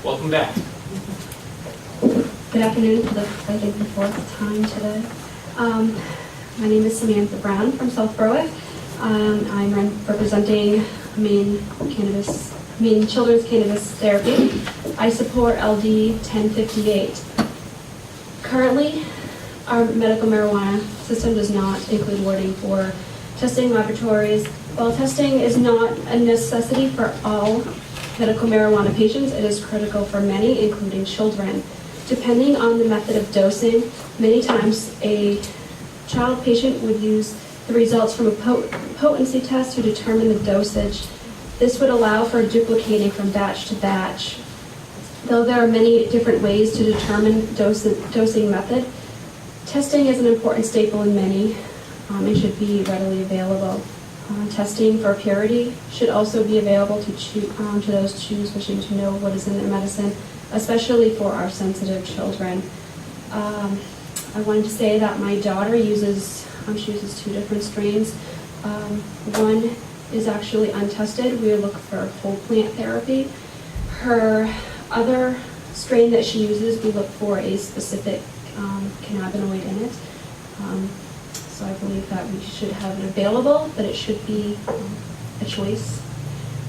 Welcome back. Good afternoon for I think the fourth time today. My name is Samantha Brown from South Berwick. I'm representing Maine Children's Cannabis Therapy. I support LD 1058. Currently, our medical marijuana system does not include wording for testing laboratories. While testing is not a necessity for all medical marijuana patients, it is critical for many, including children. Depending on the method of dosing, many times a child patient would use the results from a potency test to determine the dosage. This would allow for duplicating from batch to batch. Though there are many different ways to determine dosing method, testing is an important staple in many and should be readily available. Testing for purity should also be available to those wishing to know what is in their medicine, especially for our sensitive children. I wanted to say that my daughter uses two different strains. One is actually untested. We look for whole plant therapy. Her other strain that she uses, we look for a specific cannabinoid in it. So I believe that we should have it available, but it should be a choice.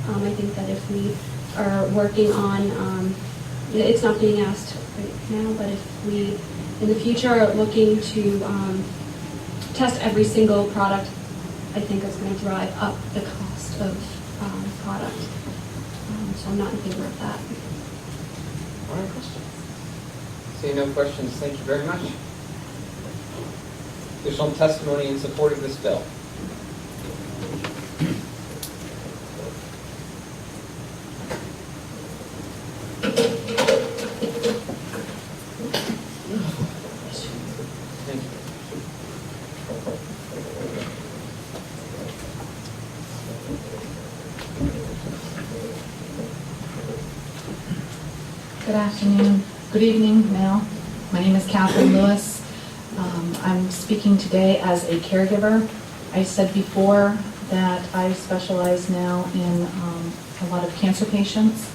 I think that if we are working on, it's not being asked right now, but if we in the future are looking to test every single product, I think it's going to drive up the cost of product. So I'm not in favor of that. All right, questions? Seeing no questions, thank you very much. Additional testimony in support of this bill. Thank you. Good afternoon. Good evening now. My name is Catherine Lewis. I'm speaking today as a caregiver. I said before that I specialize now in a lot of cancer patients.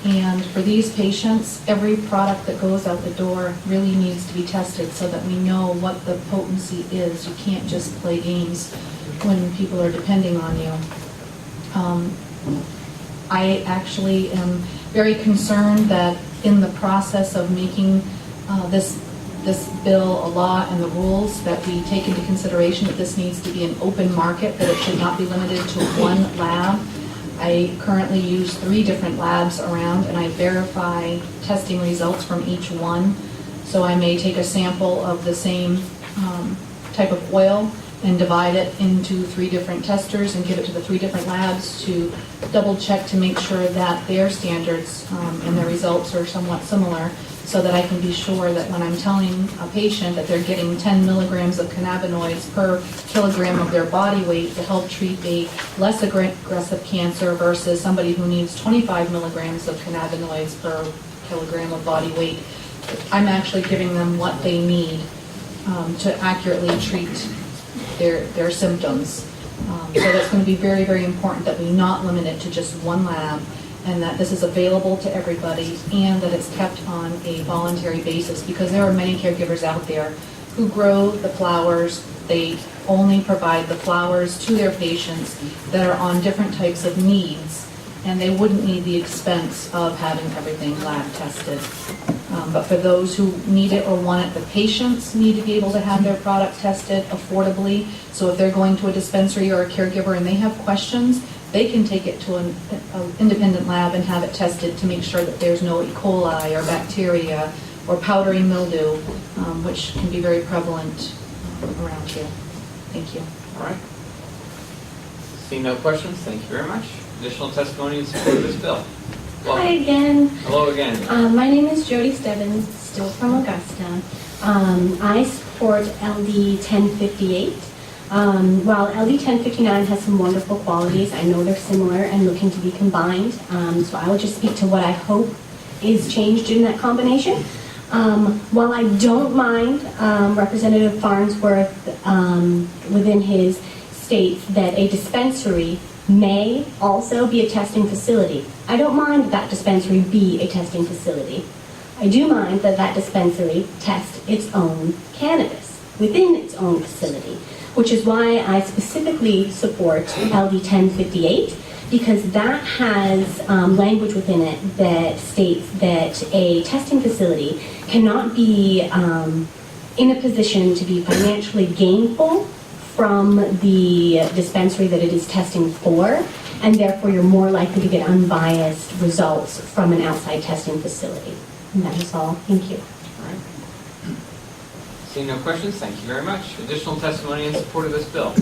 And for these patients, every product that goes out the door really needs to be tested so that we know what the potency is. You can't just play games when people are depending on you. I actually am very concerned that in the process of making this bill a law and the rules, that we take into consideration that this needs to be an open market, that it should not be limited to one lab. I currently use 3 different labs around, and I verify testing results from each one. So I may take a sample of the same type of oil and divide it into 3 different testers and give it to the 3 different labs to double check to make sure that their standards and their results are somewhat similar, so that I can be sure that when I'm telling a patient that they're getting 10 milligrams of cannabinoids per kilogram of their body weight to help treat a less aggressive cancer versus somebody who needs 25 milligrams of cannabinoids per kilogram of body weight, I'm actually giving them what they need to accurately treat their symptoms. So that's going to be very, very important that we not limit it to just one lab, and that this is available to everybody, and that it's kept on a voluntary basis, because there are many caregivers out there who grow the flowers. They only provide the flowers to their patients that are on different types of needs, and they wouldn't need the expense of having everything lab tested. But for those who need it or want it, the patients need to be able to have their product tested affordably. So if they're going to a dispensary or a caregiver and they have questions, they can take it to an independent lab and have it tested to make sure that there's no E. coli or bacteria or powdery mildew, which can be very prevalent around here. Thank you. All right. Seeing no questions, thank you very much. Additional testimony in support of this bill. Welcome. Hi again. Hello again. My name is Jody Stebbins, still from Augusta. I support LD 1058. While LD 1059 has some wonderful qualities, I know they're similar and looking to be combined. So I will just speak to what I hope is changed in that combination. While I don't mind Representative Farnsworth within his states that a dispensary may also be a testing facility. I don't mind that dispensary be a testing facility. I do mind that that dispensary test its own cannabis within its own facility, which is why I specifically support LD 1058, because that has language within it that states that a testing facility cannot be in a position to be financially gainful from the dispensary that it is testing for, and therefore you're more likely to get unbiased results from an outside testing facility. And that is all. Thank you. All right. Seeing no questions, thank you very much. Additional testimony in support of this bill.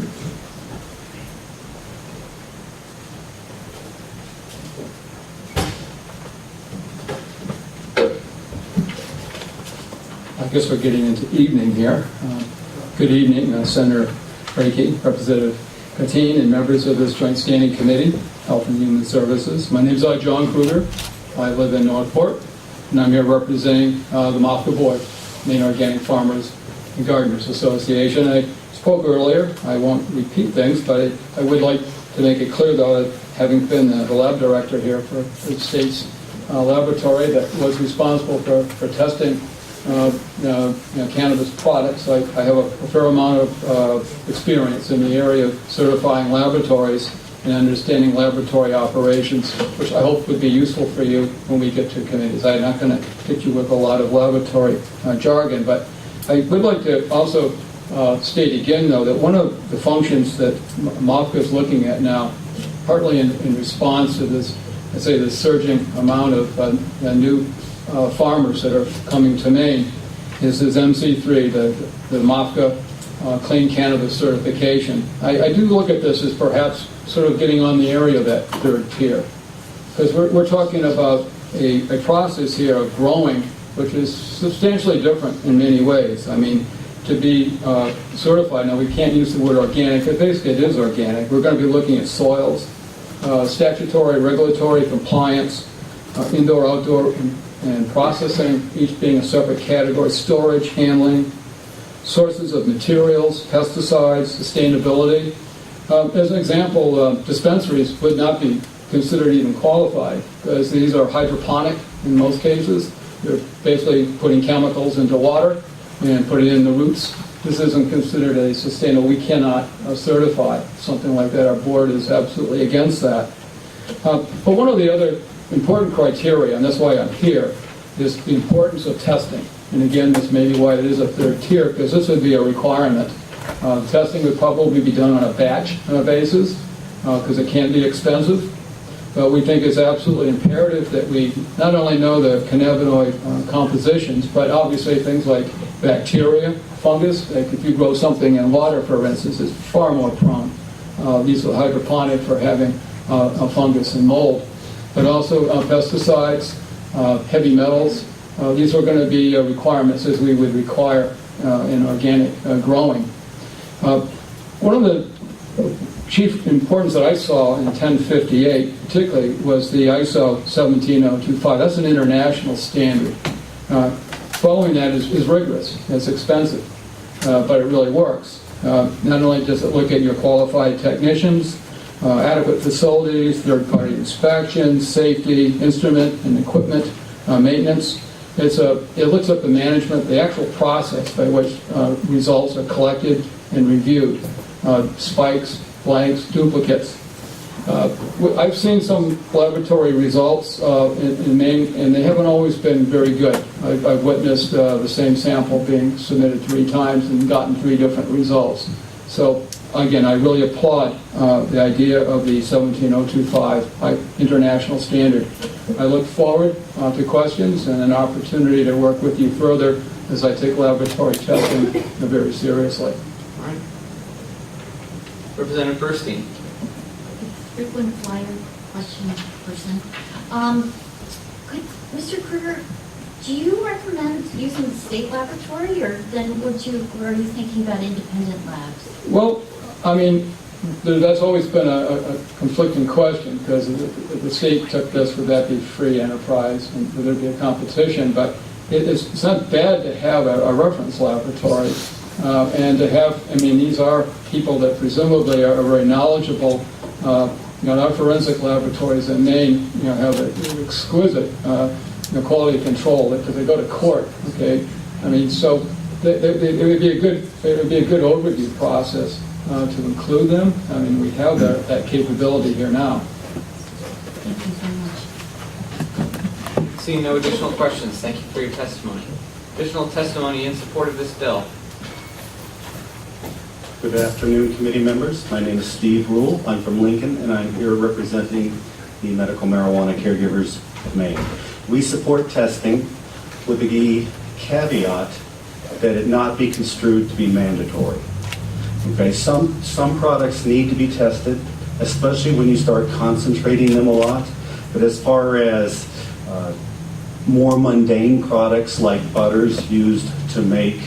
I guess we're getting into evening here. Good evening, Senator Reiki, Representative Katine, and members of this Joint Standing Committee, Health and Human Services. My name is John Kruger. I live in Northport, and I'm here representing the Mafka Board, Maine Organic Farmers and Gardeners Association. I spoke earlier. I won't repeat things, but I would like to make it clear, though, that having been the lab director here for the state's laboratory that was responsible for testing cannabis products, I have a fair amount of experience in the area of certifying laboratories and understanding laboratory operations, which I hope would be useful for you when we get to committees. I'm not going to hit you with a lot of laboratory jargon, but I would like to also state again, though, that one of the functions that MOFGA is looking at now, partly in response to this, I'd say, this surging amount of new farmers that are coming to Maine, is this MC3, the MOFGA Clean Cannabis Certification. I do look at this as perhaps sort of getting on the area of that third tier, because we're talking about a process here of growing, which is substantially different in many ways. I mean, to be certified, now we can't use the word organic, but basically it is organic. We're going to be looking at soils, statutory, regulatory compliance, indoor, outdoor, and processing, each being a separate category, storage, handling, sources of materials, pesticides, sustainability. As an example, dispensaries would not be considered even qualified, because these are hydroponic in most cases. You're basically putting chemicals into water and putting it in the roots. This isn't considered a sustainable. We cannot certify something like that. Our board is absolutely against that. But one of the other important criteria, and that's why I'm here, is the importance of testing. And again, this may be why it is a third tier, because this would be a requirement. Testing would probably be done on a batch basis, because it can be expensive. But we think it's absolutely imperative that we not only know the cannabinoid compositions, but obviously things like bacteria, fungus. Like if you grow something in water, for instance, it's far more prone. These are hydroponic for having a fungus and mold. But also pesticides, heavy metals. These are going to be requirements as we would require in organic growing. One of the chief importance that I saw in 1058 particularly was the ISO 17025. That's an international standard. Following that is rigorous. It's expensive, but it really works. Not only does it look at your qualified technicians, adequate facilities, third-party inspections, safety, instrument and equipment maintenance. It looks at the management, the actual process by which results are collected and reviewed. Spikes, blanks, duplicates. I've seen some laboratory results in Maine, and they haven't always been very good. I've witnessed the same sample being submitted 3 times and gotten 3 different results. So again, I really applaud the idea of the 17025 international standard. I look forward to questions and an opportunity to work with you further as I take laboratory testing very seriously. All right. Representative Burstein. Frequent flyer question person. Mr. Kruger, do you recommend using the state laboratory, or then are you thinking about independent labs? Well, I mean, that's always been a conflicting question, because if the state took this, would that be free enterprise and would there be a competition? But it's not bad to have a reference laboratory and to have, I mean, these are people that presumably are very knowledgeable our forensic laboratories in Maine, have an exquisite quality control because they go to court. Okay, I mean, so it would be a good overview process to include them. I mean, we have that capability here now. Thank you so much. Seeing no additional questions, thank you for your testimony. Additional testimony in support of this bill. Good afternoon, committee members. My name is Steve Rule. I'm from Lincoln, and I'm here representing the Medical Marijuana Caregivers of Maine. We support testing with the caveat that it not be construed to be mandatory. Okay, some products need to be tested, especially when you start concentrating them a lot. But as far as more mundane products like butters used to make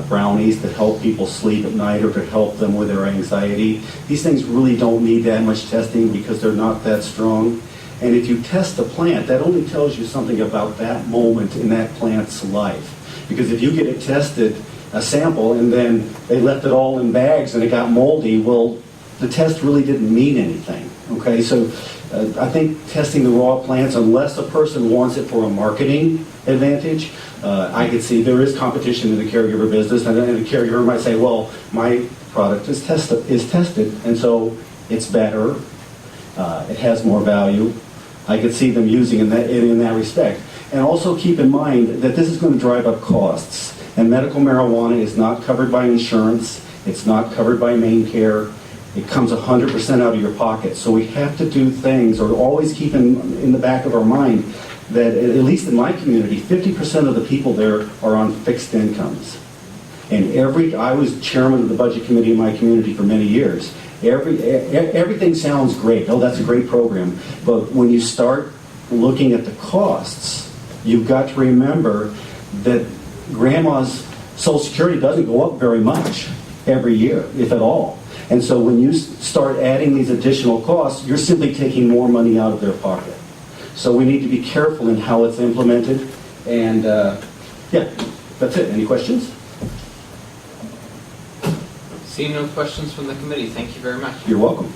brownies that help people sleep at night or to help them with their anxiety, these things really don't need that much testing because they're not that strong. And if you test a plant, that only tells you something about that moment in that plant's life. Because if you get it tested, a sample, and then they left it all in bags and it got moldy, well, the test really didn't mean anything. Okay, so I think testing the raw plants, unless a person wants it for a marketing advantage, I could see there is competition in the caregiver business, and the caregiver might say, well, my product is tested, and so it's better, it has more value. I could see them using it in that respect. And also keep in mind that this is going to drive up costs. And medical marijuana is not covered by insurance. It's not covered by Maine Care. It comes 100% out of your pocket. So we have to do things, or always keep in the back of our mind, that at least in my community, 50% of the people there are on fixed incomes. And I was chairman of the budget committee in my community for many years. Everything sounds great. Oh, that's a great program. But when you start looking at the costs, you've got to remember that grandma's Social Security doesn't go up very much every year, if at all. And so when you start adding these additional costs, you're simply taking more money out of their pocket. So we need to be careful in how it's implemented. And yeah, that's it. Any questions? Seeing no questions from the committee, thank you very much. You're welcome.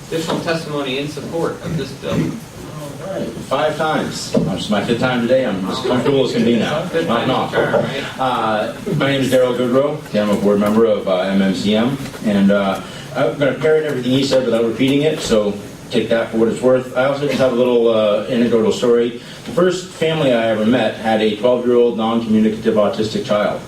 Additional testimony in support of this bill. All right, 5 times. It's my 5th time today. I'm as comfortable as can be now. Not awful. My name is Daryl Goodrow. I'm a board member of MMCM, and I'm going to parrot everything he said without repeating it, so take that for what it's worth. I also just have a little anecdotal story. The first family I ever met had a 12-year-old non-communicative autistic child.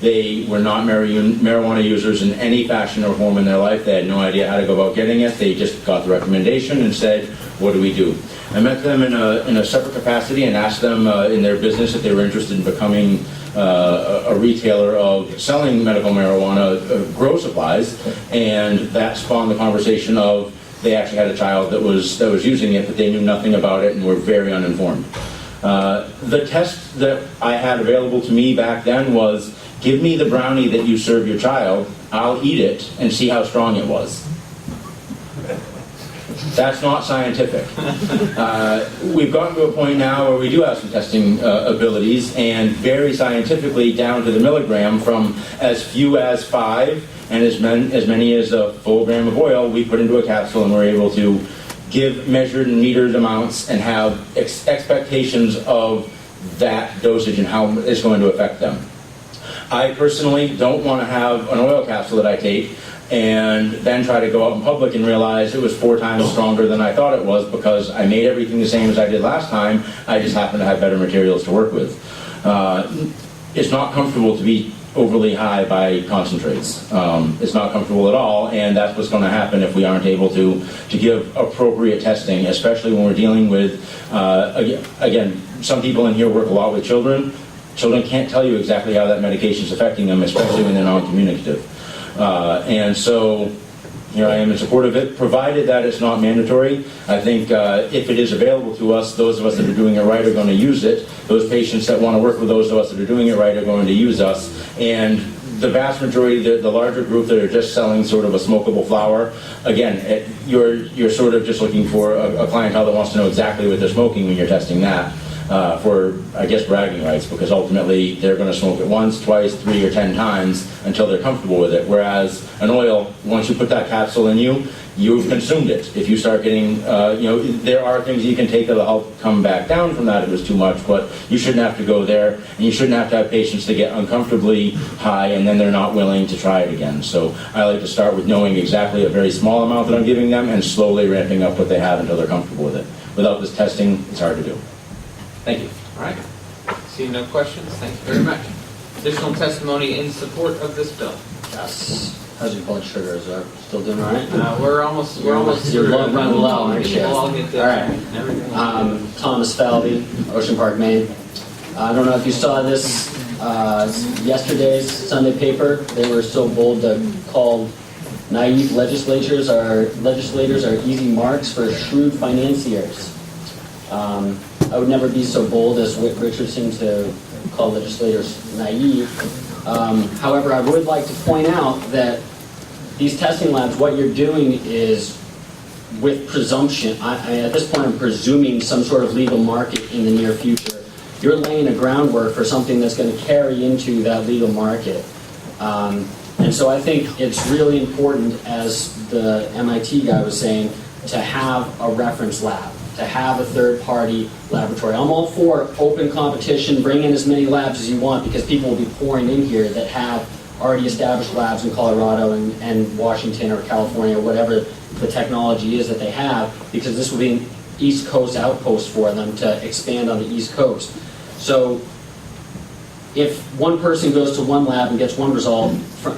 They were not marijuana users in any fashion or form in their life. They had no idea how to go about getting it. They just got the recommendation and said, what do we do? I met them in a separate capacity and asked them in their business if they were interested in becoming a retailer of selling medical marijuana grow supplies, and that spawned the conversation of they actually had a child that was using it, but they knew nothing about it and were very uninformed. The test that I had available to me back then was, give me the brownie that you serve your child, I'll eat it and see how strong it was. That's not scientific. We've gotten to a point now where we do have some testing abilities, and very scientifically down to the milligram, from as few as 5 and as many as a full gram of oil we put into a capsule, and we're able to give measured and metered amounts and have expectations of that dosage and how it's going to affect them. I personally don't want to have an oil capsule that I take and then try to go out in public and realize it was 4 times stronger than I thought it was, because I made everything the same as I did last time. I just happen to have better materials to work with. It's not comfortable to be overly high by concentrates. It's not comfortable at all, and that's what's going to happen if we aren't able to give appropriate testing, especially when we're dealing with, again, some people in here work a lot with children. Children can't tell you exactly how that medication is affecting them, especially when they're non-communicative. And so here I am in support of it, provided that it's not mandatory. I think if it is available to us, those of us that are doing it right are going to use it. Those patients that want to work with those of us that are doing it right are going to use us. And the vast majority, the larger group that are just selling sort of a smokable flower, again, you're sort of just looking for a clientele that wants to know exactly what they're smoking when you're testing that. for, I guess, bragging rights, because ultimately they're going to smoke it once, twice, 3 or 10 times until they're comfortable with it. Whereas an oil, once you put that capsule in you, you've consumed it. If you start getting, there are things you can take that'll help come back down from that if it's too much, but you shouldn't have to go there, and you shouldn't have to have patients to get uncomfortably high and then they're not willing to try it again. So I like to start with knowing exactly a very small amount that I'm giving them and slowly ramping up what they have until they're comfortable with it. Without this testing, it's hard to do. Thank you. All right. Seeing no questions, thank you very much. Additional testimony in support of this bill. Yes. How's your blood sugar? Is that still doing all right? We're almost Your blood running low, aren't you? We'll all get there. All right. Thomas Falvey, Ocean Park, Maine. I don't know if you saw this, yesterday's Sunday paper. They were so bold to call naive legislators are easy marks for shrewd financiers. I would never be so bold as Whit Richardson to call legislators naive. However, I would like to point out that these testing labs, what you're doing is with presumption. At this point, I'm presuming some sort of legal market in the near future. You're laying a groundwork for something that's going to carry into that legal market. And so I think it's really important, as the MIT guy was saying, to have a reference lab, to have a third-party laboratory. I'm all for open competition, bring in as many labs as you want, because people will be pouring in here that have already established labs in Colorado and Washington or California or whatever the technology is that they have, because this will be an East Coast outpost for them to expand on the East Coast. So if one person goes to one lab and gets one result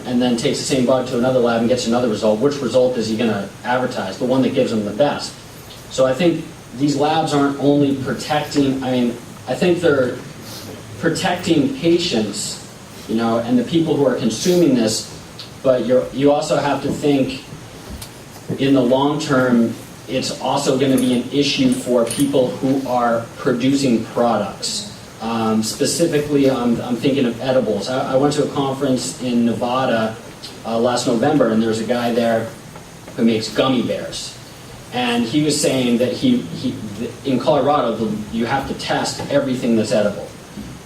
and then takes the same bug to another lab and gets another result, which result is he going to advertise? The one that gives him the best. So I think these labs aren't only protecting, I think they're protecting patients, and the people who are consuming this, but you also have to think in the long term, it's also going to be an issue for people who are producing products. Specifically, I'm thinking of edibles. I went to a conference in Nevada last November, and there was a guy there who makes gummy bears. And he was saying that in Colorado, you have to test everything that's edible.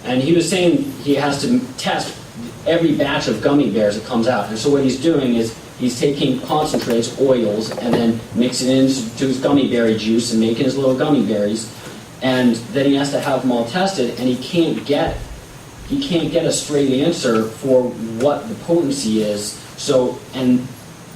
And he was saying he has to test every batch of gummy bears that comes out. And so what he's doing is he's taking concentrates, oils, and then mixing it into his gummy berry juice and making his little gummy berries. And then he has to have them all tested, and he can't get a straight answer for what the potency is. So, and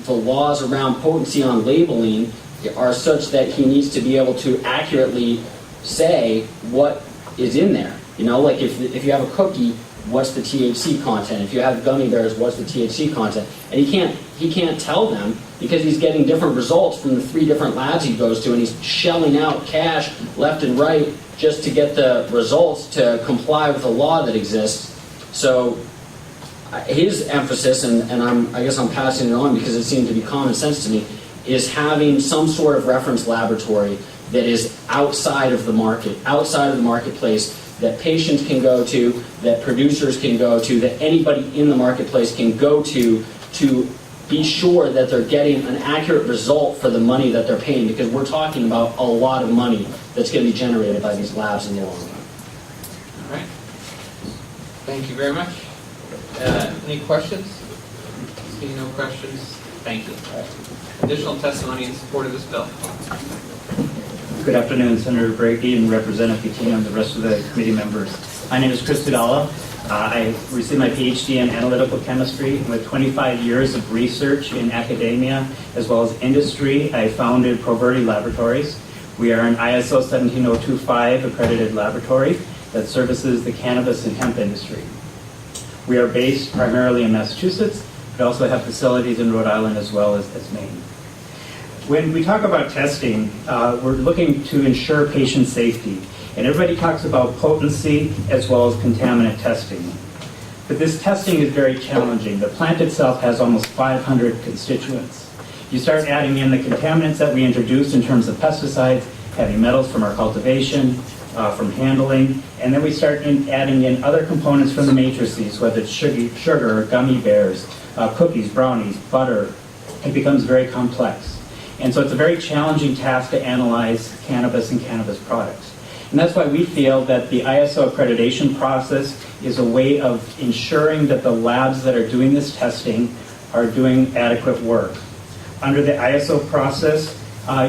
the laws around potency on labeling are such that he needs to be able to accurately say what is in there. Like if you have a cookie, what's the THC content? If you have gummy bears, what's the THC content? And he can't tell them, because he's getting different results from the 3 different labs he goes to, and he's shelling out cash left and right just to get the results to comply with the law that exists. So his emphasis, and I guess I'm passing it on because it seemed to be common sense to me, is having some sort of reference laboratory that is outside of the market, outside of the marketplace, that patients can go to, that producers can go to, that anybody in the marketplace can go to be sure that they're getting an accurate result for the money that they're paying, because we're talking about a lot of money that's going to be generated by these labs in the long run. All right. Thank you very much. Any questions? Seeing no questions, thank you. Additional testimony in support of this bill. Good afternoon, Senator Brakey and Representative Coutinho and the rest of the committee members. My name is Chris Vidala. I received my PhD in analytical chemistry. With 25 years of research in academia as well as industry, I founded Proverti Laboratories. We are an ISO 17025 accredited laboratory that services the cannabis and hemp industry. We are based primarily in Massachusetts, but also have facilities in Rhode Island as well as Maine. When we talk about testing, we're looking to ensure patient safety. And everybody talks about potency as well as contaminant testing. But this testing is very challenging. The plant itself has almost 500 constituents. You start adding in the contaminants that we introduce in terms of pesticides, heavy metals from our cultivation, from handling, and then we start adding in other components from the matrices, whether it's sugar, gummy bears, cookies, brownies, butter. It becomes very complex. And so it's a very challenging task to analyze cannabis and cannabis products. And that's why we feel that the ISO accreditation process is a way of ensuring that the labs that are doing this testing are doing adequate work. Under the ISO process,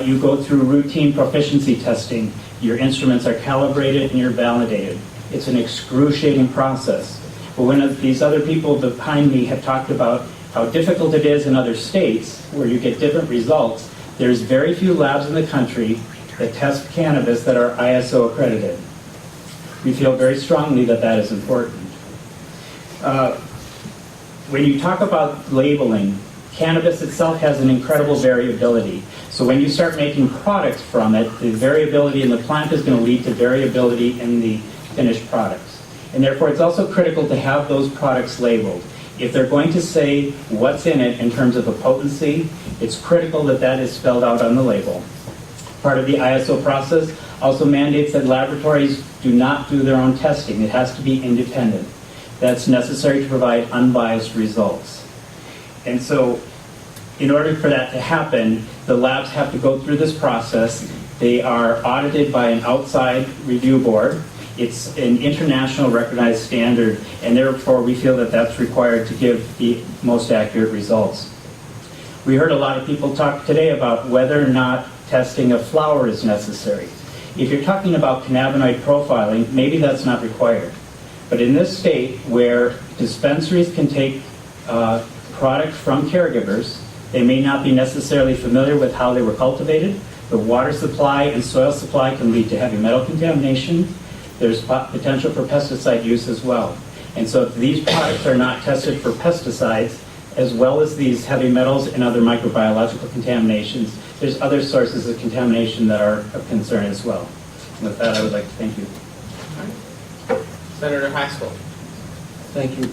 you go through routine proficiency testing. Your instruments are calibrated and you're validated. It's an excruciating process. But when these other people behind me have talked about how difficult it is in other states where you get different results, there's very few labs in the country that test cannabis that are ISO accredited. We feel very strongly that that is important. When you talk about labeling, cannabis itself has an incredible variability. So when you start making products from it, the variability in the plant is going to lead to variability in the finished products. And therefore, it's also critical to have those products labeled. If they're going to say what's in it in terms of a potency, it's critical that that is spelled out on the label. Part of the ISO process also mandates that laboratories do not do their own testing. It has to be independent. That's necessary to provide unbiased results. And so, in order for that to happen, the labs have to go through this process. They are audited by an outside review board. It's an international recognized standard, and therefore we feel that that's required to give the most accurate results. We heard a lot of people talk today about whether or not testing of flower is necessary. If you're talking about cannabinoid profiling, maybe that's not required. But in this state where dispensaries can take product from caregivers, they may not be necessarily familiar with how they were cultivated. The water supply and soil supply can lead to heavy metal contamination. There's potential for pesticide use as well. And so if these products are not tested for pesticides, as well as these heavy metals and other microbiological contaminations, there's other sources of contamination that are of concern as well. And with that, I would like to thank you. Senator Haskell. Thank you.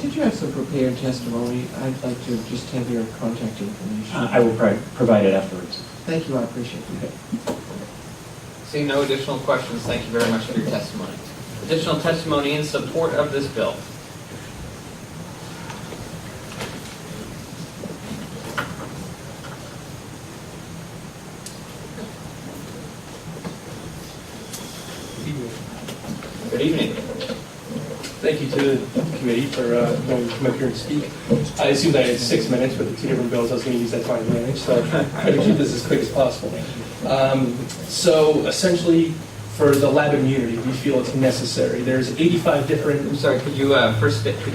Did you have some prepared testimony? I'd like to just have your contact information. I will provide it afterwards. Thank you, I appreciate it. Seeing no additional questions, thank you very much for your testimony. Additional testimony in support of this bill. Good evening. Thank you to the committee for letting me come up here and speak. I assumed I had 6 minutes with the two different bills. I was going to use that to my advantage, so I'll try to keep this as quick as possible. So essentially, for the lab immunity, we feel it's necessary. There's 85 different... I'm sorry, could you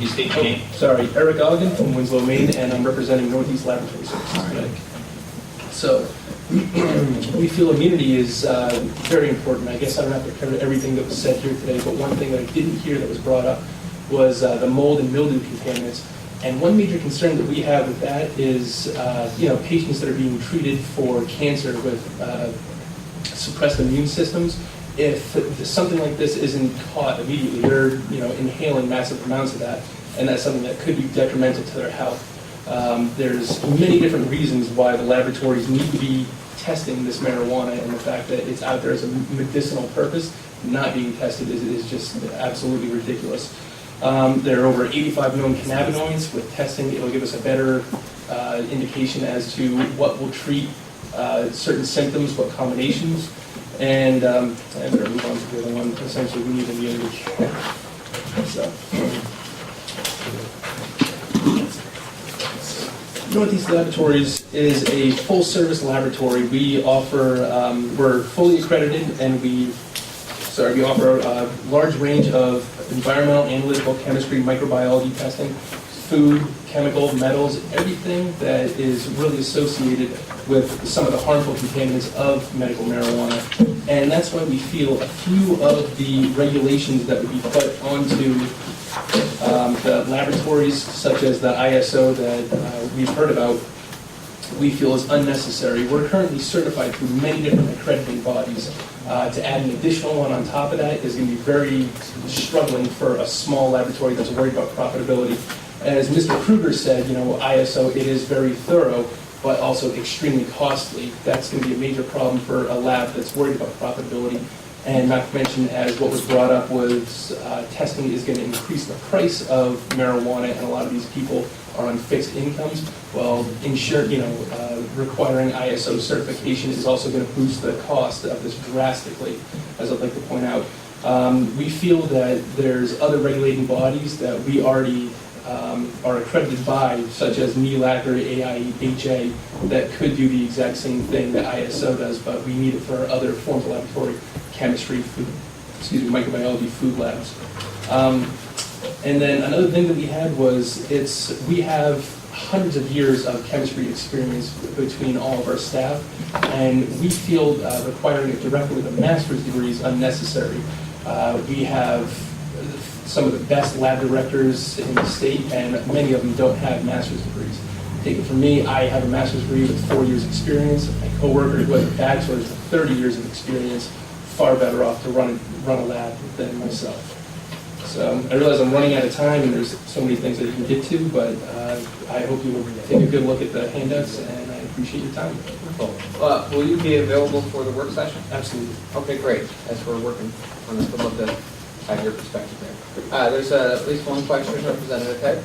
state your name? Sorry, Eric Ogden from Winslow, Maine, and I'm representing Northeast Laboratory Services today. So we feel immunity is very important. I guess I don't have to cover everything that was said here today, but one thing that I didn't hear that was brought up was the mold and mildew contaminants. And one major concern that we have with that is, patients that are being treated for cancer with suppressed immune systems. If something like this isn't caught immediately, they're inhaling massive amounts of that, and that's something that could be detrimental to their health. There's many different reasons why the laboratories need to be testing this marijuana, and the fact that it's out there as a medicinal purpose, not being tested is just absolutely ridiculous. There are over 85 known cannabinoids. With testing, it'll give us a better indication as to what will treat certain symptoms, what combinations, and I better move on to the other one. Essentially, we need immunity. So. Northeast Laboratories is a full-service laboratory. We offer, we're fully accredited, and we offer a large range of environmental, analytical, chemistry, microbiology testing, food, chemical, metals, everything that is really associated with some of the harmful contaminants of medical marijuana. And that's why we feel a few of the regulations that would be put onto the laboratories, such as the ISO that we've heard about, we feel is unnecessary. We're currently certified through many different accrediting bodies. To add an additional one on top of that is going to be very struggling for a small laboratory that's worried about profitability. As Mr. Kruger said, ISO, it is very thorough, but also extremely costly. That's going to be a major problem for a lab that's worried about profitability. And not to mention, as what was brought up was testing is going to increase the price of marijuana, and a lot of these people are on fixed incomes. Well, requiring ISO certification is also going to boost the cost of this drastically, as I'd like to point out. We feel that there's other regulating bodies that we already are accredited by, such as NELAC or AIHA, that could do the exact same thing that ISO does, but we need it for our other forms of laboratory chemistry, microbiology, food labs. And then another thing that we had was we have hundreds of years of chemistry experience between all of our staff, and we feel requiring it directly with a master's degree is unnecessary. We have some of the best lab directors in the state, and many of them don't have master's degrees. Take it from me, I have a master's degree with 4 years experience. My coworker who has a bachelor's with 30 years of experience, far better off to run a lab than myself. So I realize I'm running out of time, and there's so many things that you can get to, but I hope you will take a good look at the handouts, and I appreciate your time. Wonderful. Will you be available for the work session? Absolutely. Okay, great. As we're working on this, we'd love to have your perspective there. There's at least one question, Representative Head.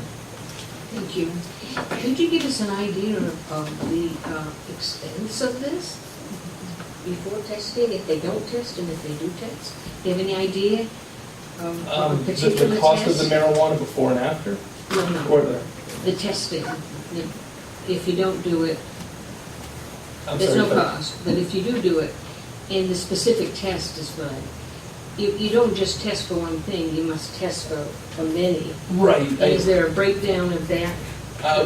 Thank you. Could you give us an idea of the expense of this before testing, if they don't test and if they do test? Do you have any idea of a particular the cost test? of the marijuana before and after? No. Or the testing. If you don't do it, I'm there's sorry, no cost. But if you do it, and the specific test is what, you don't just test for one thing, you must test for many. Right. Is there a breakdown of that?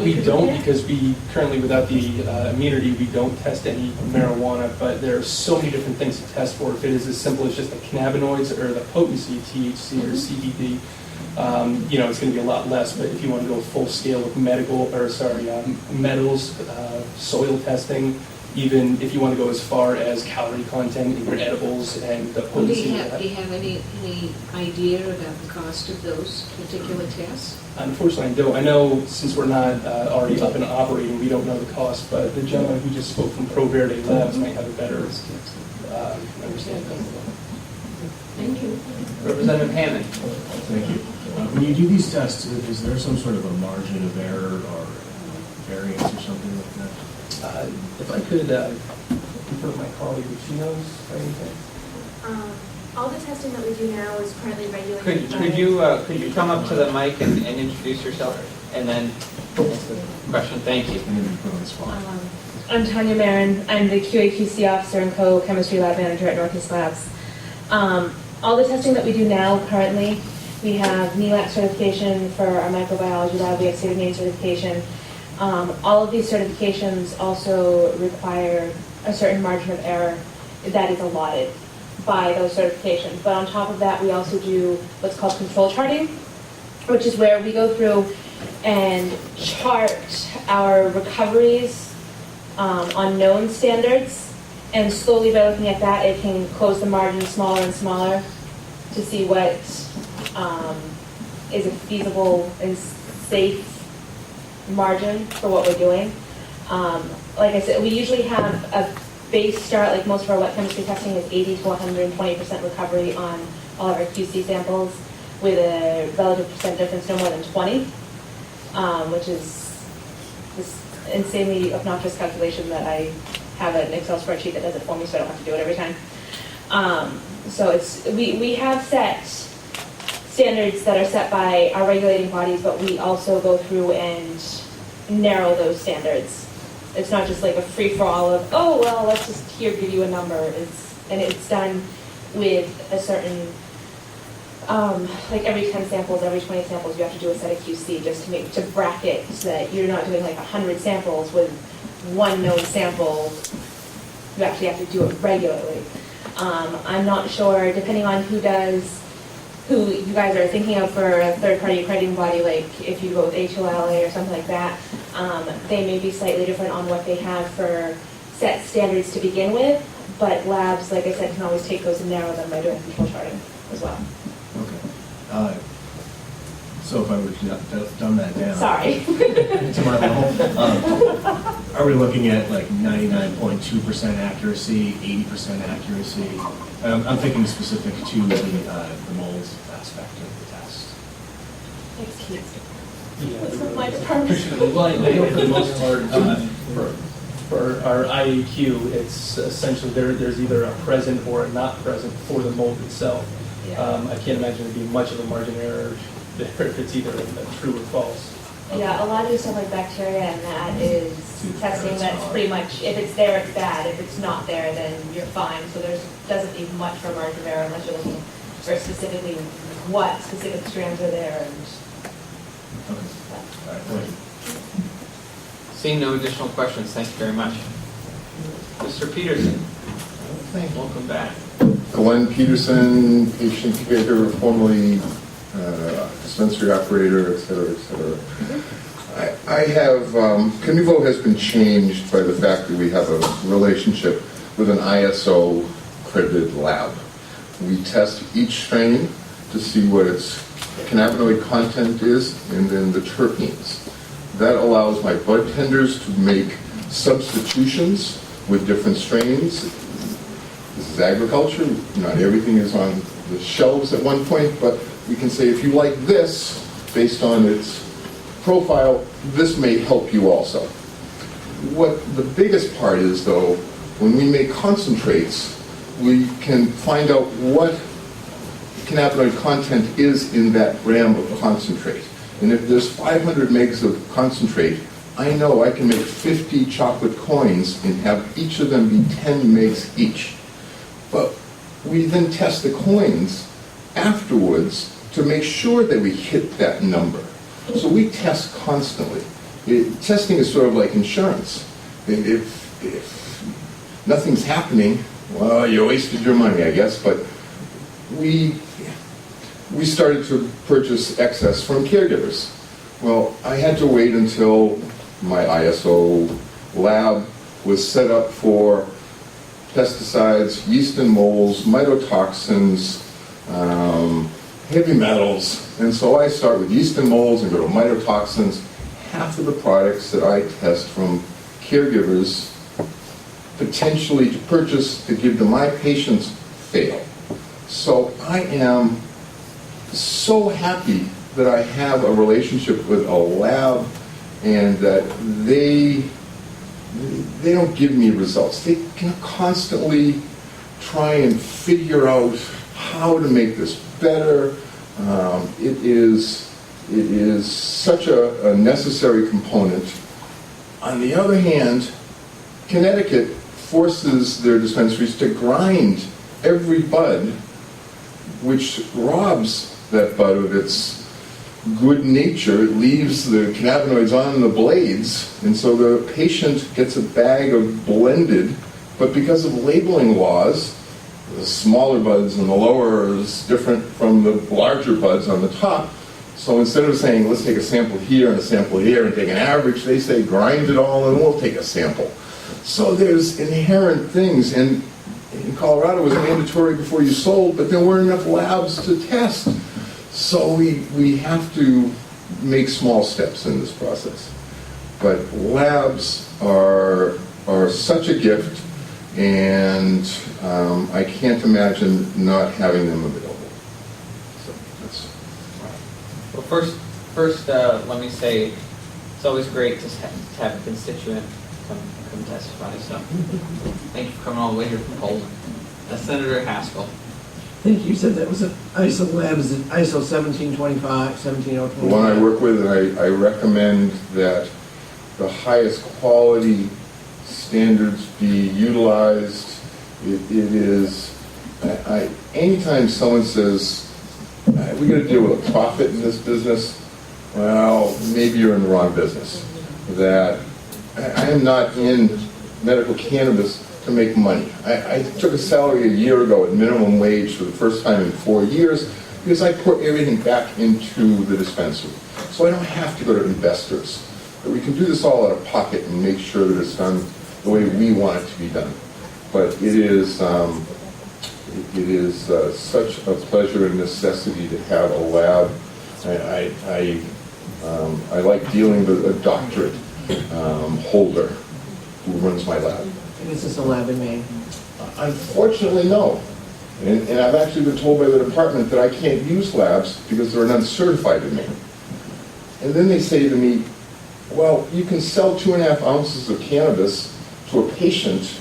We don't, because we currently, without the immunity, we don't test any marijuana, but there are so many different things to test for. If it is as simple as just the cannabinoids or the potency, THC or CBD, it's going to be a lot less. But if you want to go full scale with metals, soil testing, even if you want to go as far as calorie content in your edibles and the Do potency. you have any idea about the cost of those particular tests? Unfortunately, I don't. I know since we're not already up and operating, we don't know the cost, but the gentleman who just spoke from Pro Verde Labs might have a better understanding. Thank you. Representative Hammond. Thank you. When you do these tests, is there some sort of a margin of error or variance or something like that? If I could confer with my colleague, if she knows anything. All the testing that we do now is currently regulated. Could you come up to the mic and introduce yourself, and then answer the question? Thank you. I'm Tanya Marin. I'm the QA/QC officer and co-chemistry lab manager at Northeast Labs. All the testing that we do now currently, we have NELAC certification for our microbiology lab. We have state of Maine certification. All of these certifications also require a certain margin of error that is allotted by those certifications. But on top of that, we also do what's called control charting, which is where we go through and chart our recoveries on known standards, and slowly by looking at that, it can close the margin smaller and smaller to see what is a feasible and safe margin for what we're doing. Like I said, we usually have a base start, like most of our wet chemistry testing is 80 to 120% recovery on all of our QC samples, with a relative percent difference no more than 20, which is this insanely obnoxious calculation that I have an Excel spreadsheet that does it for me, so I don't have to do it every time. So we have set standards that are set by our regulating bodies, but we also go through and narrow those standards. It's not just like a free-for-all of, oh, well, let's just here give you a number. It's done with a certain, like every 10 samples, every 20 samples, you have to do a set of QC just to bracket so that you're not doing like 100 samples with one known sample. You actually have to do it regularly. I'm not sure, depending on who you guys are thinking of for a third-party accrediting body, like if you go with HLA or something like that, they may be slightly different on what they have for set standards to begin with, but labs, like I said, can always take those and narrow them by doing control charting as well. Okay. So if I would have dumb that down. Sorry. To my level, are we looking at like 99.2% accuracy, 80% accuracy? I'm thinking specific to the molds aspect of the test. Excuse me. Yeah. That's not my department. Well, I know for the most part, for our IAQ, it's essentially there's either a present or a not present for the mold itself. I can't imagine there'd be much of a margin of error there if it's either true or false. Yeah, a lot of the stuff like bacteria and that is testing that's pretty much, if it's there, it's bad. If it's not there, then you're fine. So there doesn't need much for margin of error unless you're looking for specifically what specific strands are there. And Seeing no additional questions, thank you very much. Mr. Peterson, welcome back. Glenn Peterson, patient caregiver, formerly dispensary operator, et cetera, et cetera. I have, Canuvo has been changed by the fact that we have a relationship with an ISO accredited lab. We test each strain to see what its cannabinoid content is and then the terpenes. That allows my bud tenders to make substitutions with different strains. This is agriculture. Not everything is on the shelves at one point, but we can say if you like this, based on its profile, this may help you also. What the biggest part is, though, when we make concentrates, we can find out what cannabinoid content is in that gram of concentrate. And if there's 500 megs of concentrate, I know I can make 50 chocolate coins and have each of them be 10 megs each. But we then test the coins afterwards to make sure that we hit that number. So we test constantly. Testing is sort of like insurance. If nothing's happening, well, you wasted your money, I guess. But we started to purchase excess from Caregivers. Well, I had to wait until my ISO lab was set up for pesticides, yeast and molds, mycotoxins, heavy metals. And so I start with yeast and molds and go to mycotoxins. Half of the products that I test from Caregivers potentially to purchase to give to my patients fail. So I am so happy that I have a relationship with a lab and that they don't give me results. They can constantly try and figure out how to make this better. It is such a necessary component. On the other hand, Connecticut forces their dispensaries to grind every bud, which robs that bud of its good nature. It leaves the cannabinoids on the blades, and so the patient gets a bag of blended, but because of labeling laws, the smaller buds and the lower is different from the larger buds on the top. So instead of saying, let's take a sample here and a sample here and take an average, they say grind it all and we'll take a sample. So there's inherent things, and in Colorado it was mandatory before you sold, but there weren't enough labs to test. So we have to make small steps in this process. But labs are such a gift, and I can't imagine not having them available. So that's Well, first, let me say it's always great to have a constituent come testify. So thank you for coming all the way here from Poland. Senator Haskell. I think you said that was an ISO lab. Is it ISO 1725, 17025? the one I work with, and I recommend that the highest quality standards be utilized. It is, anytime someone says, we got to deal with a profit in this business, well, maybe you're in the wrong business. That I am not in medical cannabis to make money. I took a salary a year ago at minimum wage for the first time in 4 years because I put everything back into the dispensary. So I don't have to go to investors. But we can do this all out of pocket and make sure that it's done the way we want it to be done. But it is such a pleasure and necessity to have a lab I like dealing with a doctorate holder who runs my lab. This is a lab in Maine. Unfortunately, no. And I've actually been told by the department that I can't use labs because they're uncertified in Maine. And then they say to me, well, you can sell 2.5 ounces of cannabis to a patient.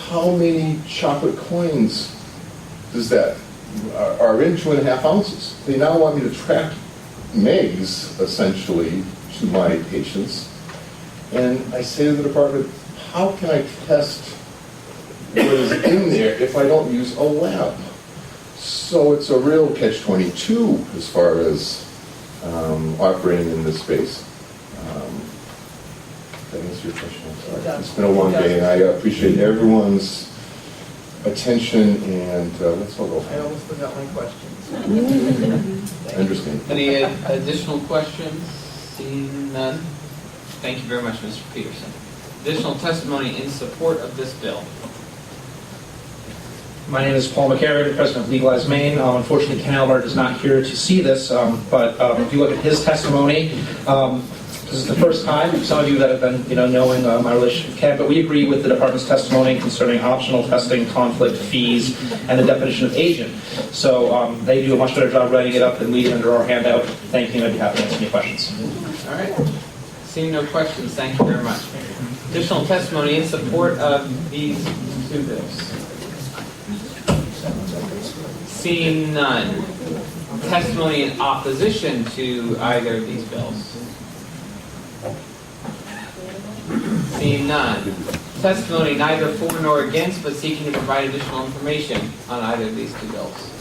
How many chocolate coins does that are in 2.5 ounces? They now want me to track megs, essentially, to my patients. And I say to the department, how can I test what is in there if I don't use a lab? So it's a real catch-22 as far as operating in this space. That answers your question. I'm sorry. It's been a long day, and I appreciate everyone's attention, and let's all go. I almost forgot my questions. I understand. Any additional questions? Seeing none? Thank you very much, Mr. Peterson. Additional testimony in support of this bill. My name is Paul McCarry, President of Legalize Maine. Unfortunately, Ken Albert is not here to see this, but if you look at his testimony, this is the first time, some of you that have been knowing my relationship with Ken, but we agree with the department's testimony concerning optional testing, conflict, fees, and the definition of agent. So they do a much better job writing it up than we did under our handout. Thank you, and I'd be happy to answer any questions. All right. Seeing no questions, thank you very much. Additional testimony in support of these two bills. Seeing none. Testimony in opposition to either of these bills. Seeing none. Testimony neither for nor against, but seeking to provide additional information on either of these two bills.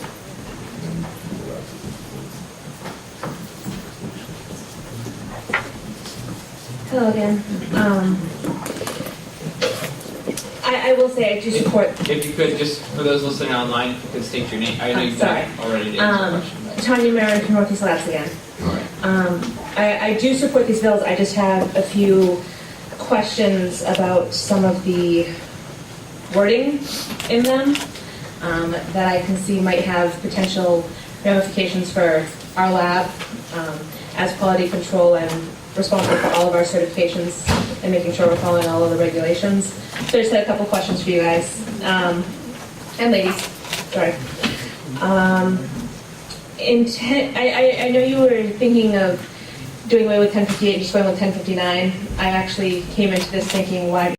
Hello again. I will say I do support. If you could, just for those listening online, if you could state your name. I know you've sorry. already did answer the question. Tanya Marin from Northeast Labs again. I do support these bills. I just have a few questions about some of the wording in them that I can see might have potential ramifications for our lab as quality control and responsible for all of our certifications and making sure we're following all of the regulations. So I just had a couple questions for you guys and ladies. Sorry. I know you were thinking of doing away with 1058 and just going with 1059. I actually came into this thinking, why